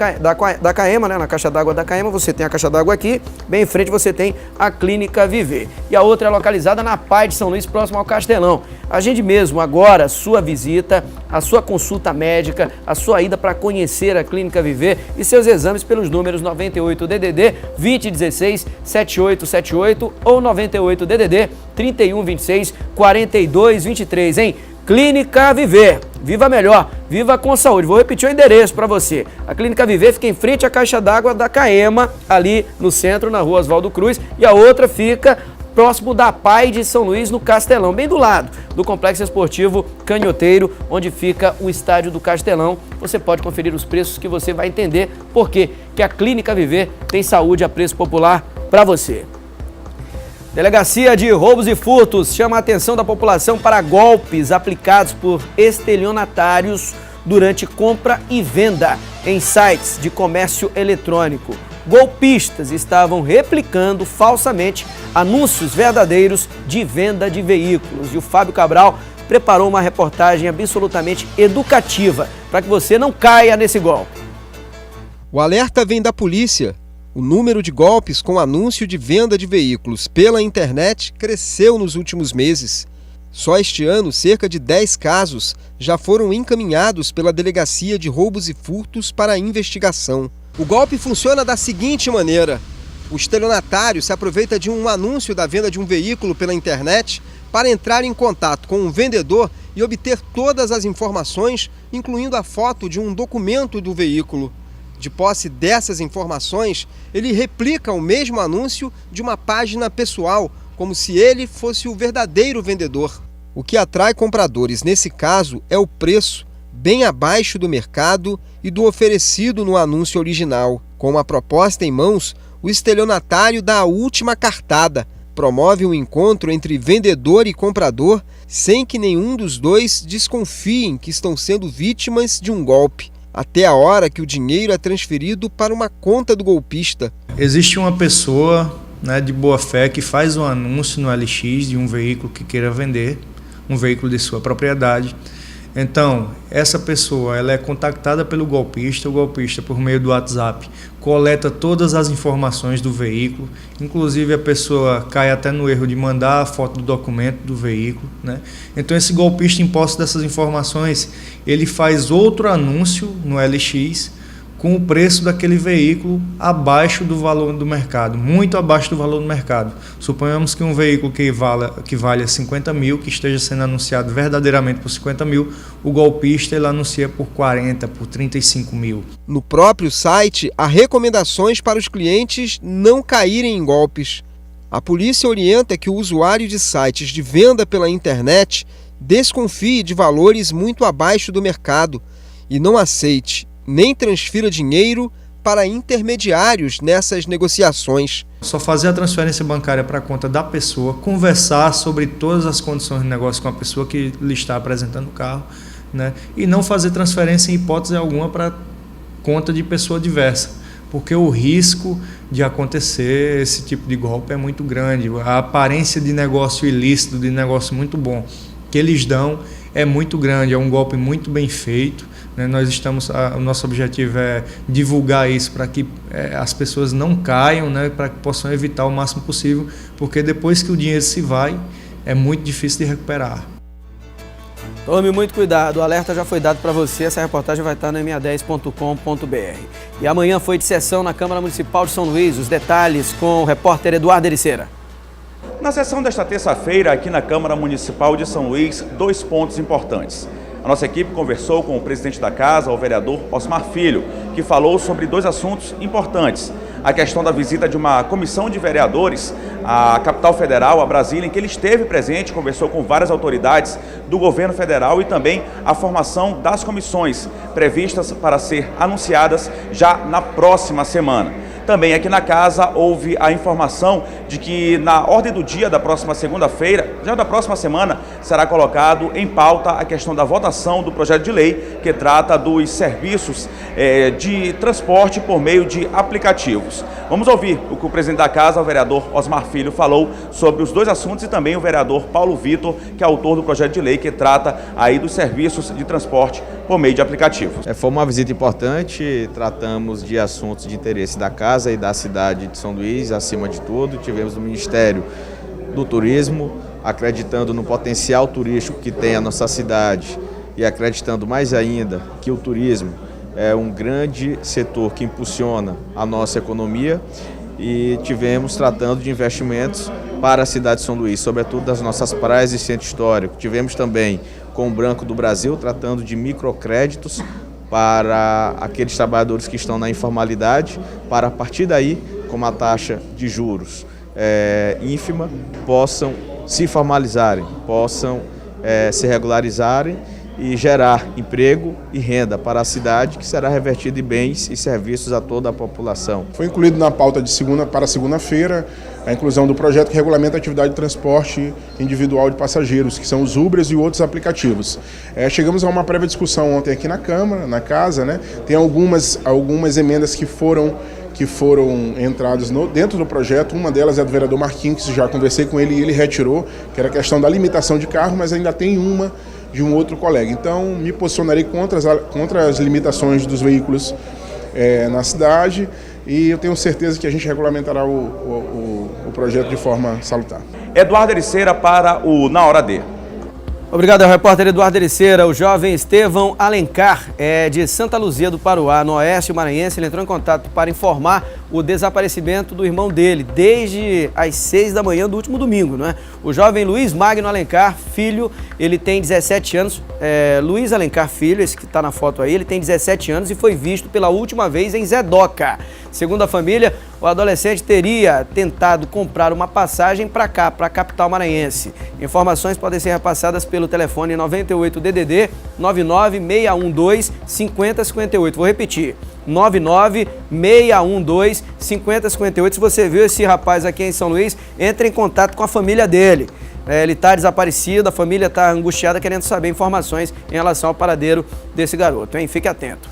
Caema, né? Na Caixa d'Água da Caema você tem a Caixa d'Água aqui, bem em frente você tem a Clínica Viver. E a outra é localizada na Pai de São Luís, próximo ao Castelão. Agende mesmo agora a sua visita, a sua consulta médica, a sua ida para conhecer a Clínica Viver e seus exames pelos números 98-DDD 2016-7878 ou 98-DDD 3126-4223, hein? Clínica Viver. Viva melhor, viva com saúde. Vou repetir o endereço para você. A Clínica Viver fica em frente à Caixa d'Água da Caema, ali no centro, na rua Oswaldo Cruz, e a outra fica próximo da Pai de São Luís, no Castelão, bem do lado do Complexo Esportivo Canhoteiro, onde fica o estádio do Castelão. Você pode conferir os preços que você vai entender por que a Clínica Viver tem saúde a preço popular para você. Delegacia de Roubos e Furtos chama a atenção da população para golpes aplicados por estelionatários durante compra e venda em sites de comércio eletrônico. Golpistas estavam replicando falsamente anúncios verdadeiros de venda de veículos. E o Fábio Cabral preparou uma reportagem absolutamente educativa para que você não caia nesse golpe. O alerta vem da polícia. O número de golpes com anúncio de venda de veículos pela internet cresceu nos últimos meses. Só este ano, cerca de 10 casos já foram encaminhados pela Delegacia de Roubos e Furtos para a investigação. O golpe funciona da seguinte maneira: o estelionatário se aproveita de um anúncio da venda de um veículo pela internet para entrar em contato com um vendedor e obter todas as informações, incluindo a foto de um documento do veículo. De posse dessas informações, ele replica o mesmo anúncio de uma página pessoal, como se ele fosse o verdadeiro vendedor. O que atrai compradores nesse caso é o preço, bem abaixo do mercado e do oferecido no anúncio original. Com uma proposta em mãos, o estelionatário dá a última cartada, promove um encontro entre vendedor e comprador sem que nenhum dos dois desconfiem que estão sendo vítimas de um golpe, até a hora que o dinheiro é transferido para uma conta do golpista. Existe uma pessoa, de boa fé que faz um anúncio no LX de um veículo que queira vender, um veículo de sua propriedade. Então, essa pessoa ela é contactada pelo golpista, o golpista, por meio do WhatsApp, coleta todas as informações do veículo, inclusive a pessoa cai até no erro de mandar a foto do documento do veículo, Então, esse golpista, em posse dessas informações, ele faz outro anúncio no LX, com o preço daquele veículo abaixo do valor do mercado, muito abaixo do valor do mercado. Suponhamos que um veículo que valha 50 mil, que esteja sendo anunciado verdadeiramente por 50 mil, o golpista ele anuncia por 40, por 35 mil. No próprio site, há recomendações para os clientes não caírem em golpes. A polícia orienta que o usuário de sites de venda pela internet desconfie de valores muito abaixo do mercado e não aceite nem transfira dinheiro para intermediários nessas negociações. Só fazer a transferência bancária para a conta da pessoa, conversar sobre todas as condições de negócio com a pessoa que lhe está apresentando o carro, né? E não fazer transferência em hipótese alguma para conta de pessoa diversa, porque o risco de acontecer esse tipo de golpe é muito grande. A aparência de negócio ilícito, de negócio muito bom que eles dão é muito grande, é um golpe muito bem feito. O nosso objetivo é divulgar isso para que as pessoas não caiam, né, para que possam evitar o máximo possível, porque depois que o dinheiro se vai, é muito difícil de recuperar. Tome muito cuidado, o alerta já foi dado para você, essa reportagem vai estar no ma10.com.br. E amanhã foi de sessão na Câmara Municipal de São Luís, os detalhes com o repórter Eduardo Ericeira. Na sessão desta terça-feira, aqui na Câmara Municipal de São Luís, 2 pontos importantes. A nossa equipe conversou com o presidente da casa, o vereador Osmar Filho, que falou sobre 2 assuntos importantes. A questão da visita de uma comissão de vereadores à capital federal, a Brasília, em que ele esteve presente, conversou com várias autoridades do governo federal e também a formação das comissões previstas para ser anunciadas já na próxima semana. Também aqui na casa houve a informação de que na ordem do dia da próxima segunda-feira, já da próxima semana, será colocado em pauta a questão da votação do projeto de lei que trata dos serviços de transporte por meio de aplicativos. Vamos ouvir o que o presidente da casa, o vereador Osmar Filho, falou sobre os 2 assuntos e também o vereador Paulo Vitor, que é autor do projeto de lei que trata aí dos serviços de transporte por meio de aplicativos. Foi uma visita importante, tratamos de assuntos de interesse da casa e da cidade de São Luís, acima de tudo. Tivemos o Ministério do Turismo, acreditando no potencial turístico que tem a nossa cidade e acreditando mais ainda que o turismo é um grande setor que impulsiona a nossa economia, e tivemos tratando de investimentos para a cidade de São Luís, sobretudo das nossas praias e centro histórico. Tivemos também com o Banco do Brasil tratando de microcréditos para aqueles trabalhadores que estão na informalidade, para a partir daí, com uma taxa de juros ínfima, possam se formalizarem, possam se regularizarem e gerar emprego e renda para a cidade, que será revertido em bens e serviços a toda a população. Foi incluído na pauta de segunda para segunda-feira a inclusão do projeto que regulamenta a atividade de transporte individual de passageiros, que são os Ubers e outros aplicativos. Chegamos a uma prévia discussão ontem aqui na Câmara, na casa, né? Tem algumas emendas que foram entradas dentro do projeto. Uma delas é do vereador Marquinhos, que já conversei com ele e ele retirou, que era a questão da limitação de carro, mas ainda tem uma de um outro colega. Então, me posicionarei contra as limitações dos veículos na cidade, e eu tenho certeza que a gente regulamentará o projeto de forma salutar. Eduardo Ericeira para o Na Hora D. Obrigado ao repórter Eduardo Ericeira. O jovem Estevão Alencar é de Santa Luzia do Paruá, no oeste maranhense. Ele entrou em contato para informar o desaparecimento do irmão dele, desde as 6 da manhã do último domingo, não é? O jovem Luiz Magno Alencar, filho, ele tem 17 anos. Luiz Alencar, filho, esse que está na foto aí, ele tem 17 anos e foi visto pela última vez em Zedoca. Segundo a família, o adolescente teria tentado comprar uma passagem para cá, para a capital maranhense. Informações podem ser repassadas pelo telefone 98 DDD 99612 5058. Vou repetir, 99612 5058. Se você viu esse rapaz aqui em São Luís, entre em contato com a família dele. Ele está desaparecido, a família está angustiada, querendo saber informações em relação ao paradeiro desse garoto, hein? Fique atento,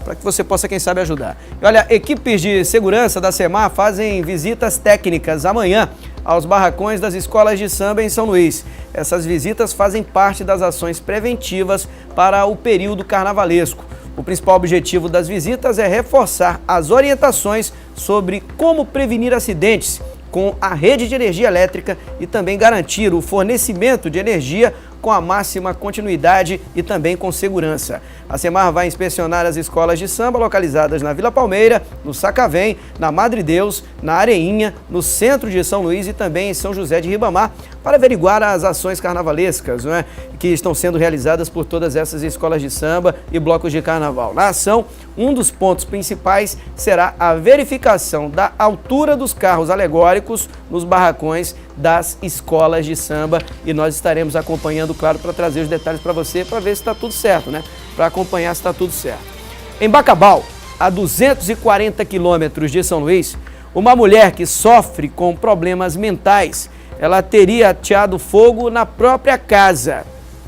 para que você possa, quem sabe, ajudar. E olha, equipes de segurança da SEMAR fazem visitas técnicas amanhã aos barracões das escolas de samba em São Luís. Essas visitas fazem parte das ações preventivas para o período carnavalesco. O principal objetivo das visitas é reforçar as orientações sobre como prevenir acidentes com a rede de energia elétrica e também garantir o fornecimento de energia com a máxima continuidade e também com segurança. A Semar vai inspecionar as escolas de samba localizadas na Vila Palmeira, no Sacavém, na Madre Deus, na Areinha, no centro de São Luís e também em São José de Ribamar, para averiguar as ações carnavalescas, não é, que estão sendo realizadas por todas essas escolas de samba e blocos de carnaval. Na ação, um dos pontos principais será a verificação da altura dos carros alegóricos nos barracões das escolas de samba e nós estaremos acompanhando, claro, para trazer os detalhes para você, para ver se está tudo certo, né? Para acompanhar se está tudo certo. Em Bacabal, a 240 quilômetros de São Luís, uma mulher que sofre com problemas mentais, ela teria ateado fogo na própria casa.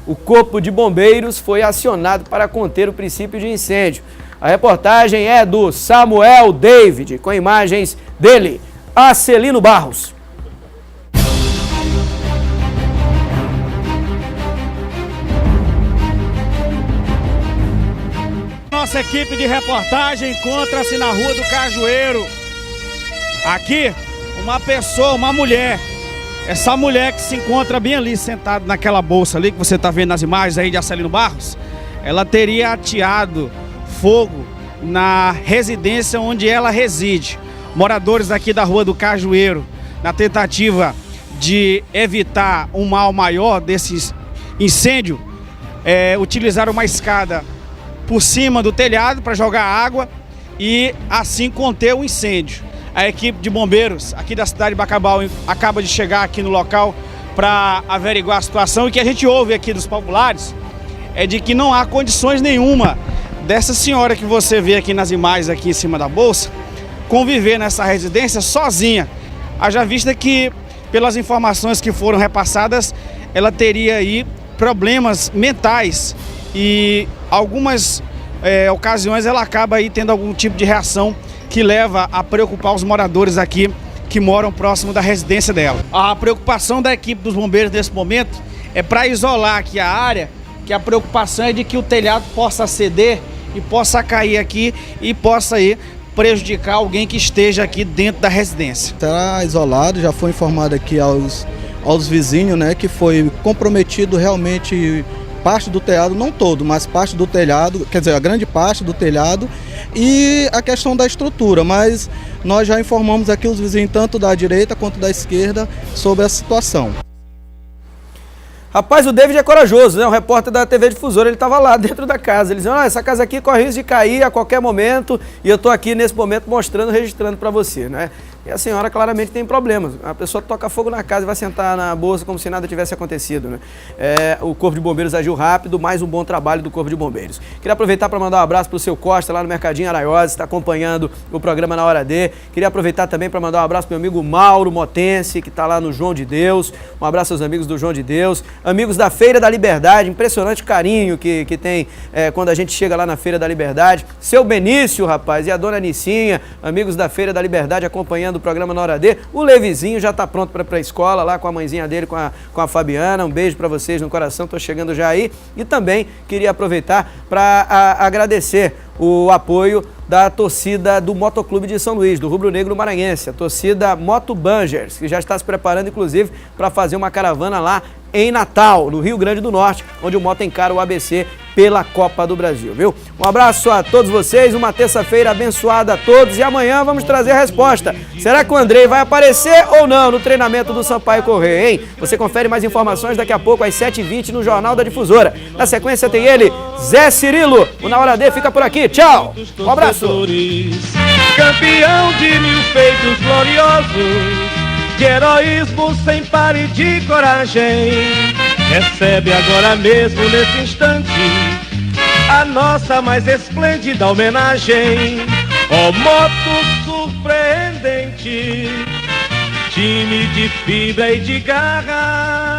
O Corpo de Bombeiros foi acionado para conter o princípio de incêndio. A reportagem é do Samuel David, com imagens dele, Acelino Barros. Nossa equipe de reportagem encontra-se na Rua do Cajueiro. Aqui, uma pessoa, uma mulher. Essa mulher que se encontra bem ali, sentada naquela bolsa ali, que você está vendo nas imagens aí de Acelino Barros, ela teria ateado fogo na residência onde ela reside. Moradores aqui da Rua do Cajueiro, na tentativa de evitar um mal maior desse incêndio, utilizaram uma escada por cima do telhado para jogar água e assim conter o incêndio. A equipe de bombeiros aqui da cidade de Bacabal acaba de chegar aqui no local para averiguar a situação, e o que a gente ouve aqui dos populares é de que não há condições nenhuma dessa senhora que você vê aqui nas imagens aqui em cima da bolsa conviver nessa residência sozinha. Haja vista que, pelas informações que foram repassadas, ela teria aí problemas mentais e algumas ocasiões ela acaba aí tendo algum tipo de reação que leva a preocupar os moradores aqui que moram próximo da residência dela. A preocupação da equipe dos bombeiros nesse momento é para isolar aqui a área, que a preocupação é de que o telhado possa ceder e possa cair aqui e possa aí prejudicar alguém que esteja aqui dentro da residência. Será isolado, já foi informado aqui aos vizinhos, né, que foi comprometido realmente parte do telhado, não todo, mas parte do telhado, quer dizer, a grande parte do telhado e a questão da estrutura, mas nós já informamos aqui os vizinhos tanto da direita quanto da esquerda sobre a situação. Rapaz, o David é corajoso, né? O repórter da TV Difusora, ele estava lá dentro da casa. Ele dizia, essa casa aqui corre risco de cair a qualquer momento e eu estou aqui nesse momento mostrando, registrando para você, né? E a senhora claramente tem problemas. A pessoa toca fogo na casa e vai sentar na bolsa como se nada tivesse acontecido, né? O Corpo de Bombeiros agiu rápido, mais um bom trabalho do Corpo de Bombeiros. Queria aproveitar para mandar um abraço para o seu Costa, lá no Mercadinho Araiose, está acompanhando o programa Na Hora D. Queria aproveitar também para mandar um abraço para o meu amigo Mauro Motense, que está lá no João de Deus. Um abraço aos amigos do João de Deus. Amigos da Feira da Liberdade, impressionante o carinho que tem quando a gente chega lá na Feira da Liberdade. Seu Benício, rapaz, e a dona Nicinha, amigos da Feira da Liberdade, acompanhando o programa Na Hora D. O Levizinho já está pronto para ir para a escola, lá com a mãezinha dele, com a Fabiana. Um beijo para vocês no coração, estou chegando já aí. E também queria aproveitar para agradecer o apoio da torcida do Motoclube de São Luís, do Rubro Negro Maranhense, a torcida Moto Bangers, que já está se preparando, inclusive, para fazer uma caravana lá em Natal, no Rio Grande do Norte, onde o Moto encara o ABC pela Copa do Brasil, viu? Um abraço a todos vocês, uma terça-feira abençoada a todos e amanhã vamos trazer a resposta. Será que o Andrei vai aparecer ou não no treinamento do Sampaio Corrêa, hein? Você confere mais informações daqui a pouco às 7h20 no Jornal da Difusora. Na sequência tem ele, Zé Cirilo. O Na Hora D fica por aqui. Tchau! Um abraço! Campeão de 1000 feitos gloriosos, de heroísmo sem par e de coragem, recebe agora mesmo nesse instante a nossa mais esplêndida homenagem. Ó moto surpreendente, time de fibra e de garra.